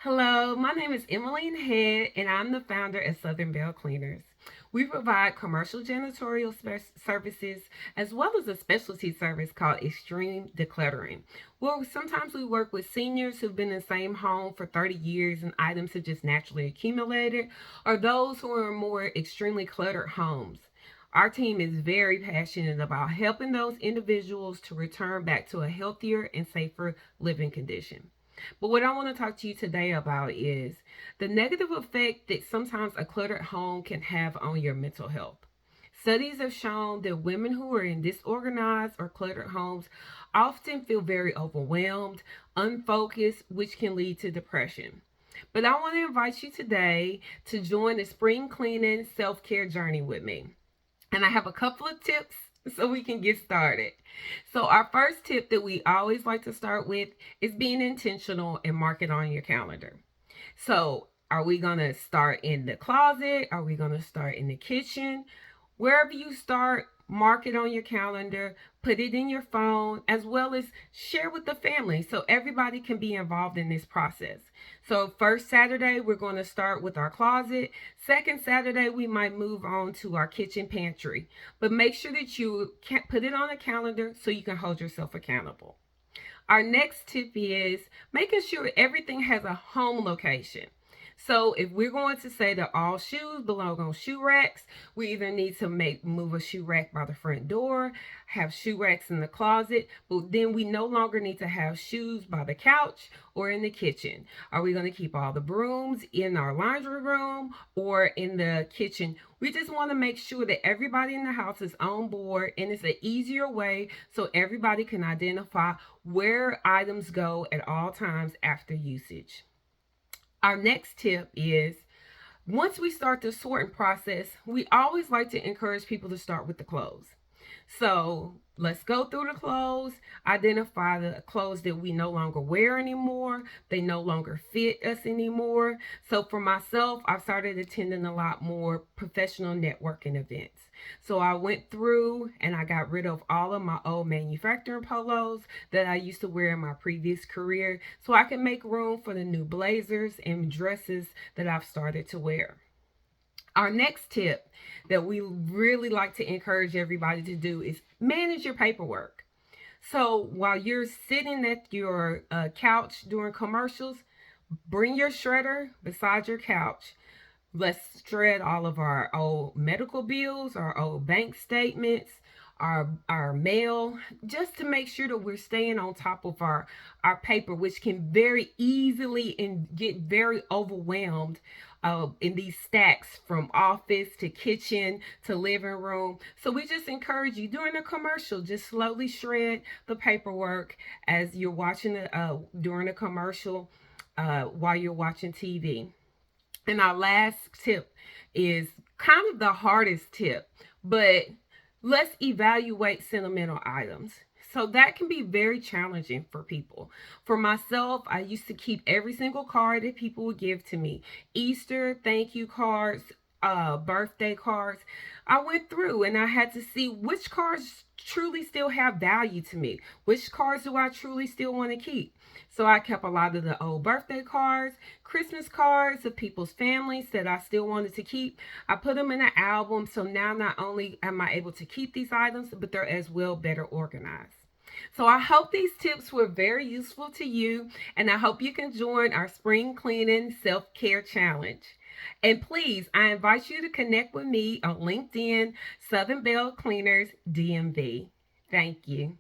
Hello, my name is Emmeline Head, and I'm the founder of Southern Belle Cleaners. We provide commercial janitorial services as well as a specialty service called Extreme Decluttering. Well, sometimes we work with seniors who've been in the same home for 30 years and items have just naturally accumulated, or those who are in more extremely cluttered homes. Our team is very passionate about helping those individuals to return back to a healthier and safer living condition. But what I want to talk to you today about is the negative effect that sometimes a cluttered home can have on your mental health. Studies have shown that women who are in disorganized or cluttered homes often feel very overwhelmed, unfocused, which can lead to depression. But I want to invite you today to join the spring cleaning self care journey with me. And I have a couple of tips so we can get started. So, our first tip that we always like to start with is being intentional and mark it on your calendar. So, are we going to start in the closet? Are we going to start in the kitchen? Wherever you start, mark it on your calendar, put it in your phone, as well as share with the family so everybody can be involved in this process. So, first Saturday, we're going to start with our closet. Second Saturday, we might move on to our kitchen pantry. But make sure that you can put it on a calendar so you can hold yourself accountable. Our next tip is making sure everything has a home location. So if we're going to say that all shoes belong on shoe racks, we either need to move a shoe rack by the front door, have shoe racks in the closet, but then we no longer need to have shoes by the couch or in the kitchen. Are we going to keep all the brooms in our laundry room or in the kitchen? We just want to make sure that everybody in the house is on board, and it's an easier way so everybody can identify where items go at all times after usage. Our next tip is once we start the sorting process, we always like to encourage people to start with the clothes. So let's go through the clothes, identify the clothes that we no longer wear anymore, they no longer fit us anymore. So for myself, I've started attending a lot more professional networking events. So I went through and I got rid of all of my old manufacturing polos that I used to wear in my previous career so I can make room for the new blazers and dresses that I've started to wear. Our next tip that we really like to encourage everybody to do is manage your paperwork. So while you're sitting at your couch during commercials, bring your shredder beside your couch. Let's shred all of our old medical bills, our old bank statements, our mail, just to make sure that we're staying on top of our paper, which can very easily and get very overwhelmed in these stacks from office to kitchen to living room. So we just encourage you during a commercial, just slowly shred the paperwork as you're watching it during a commercial while you're watching TV. And our last tip is kind of the hardest tip, but let's evaluate sentimental items. So that can be very challenging for people. For myself, I used to keep every single card that people would give to me. Easter, thank you cards, birthday cards. I went through and I had to see which cards truly still have value to me. Which cards do I truly still want to keep? So I kept a lot of the old birthday cards, Christmas cards of people's families that I still wanted to keep. I put them in an album, so now not only am I able to keep these items, but they're as well better organized. So I hope these tips were very useful to you, and I hope you can join our spring cleaning self-care challenge. And please, I invite you to connect with me on LinkedIn, Southern Belle Cleaners DMV. Thank you.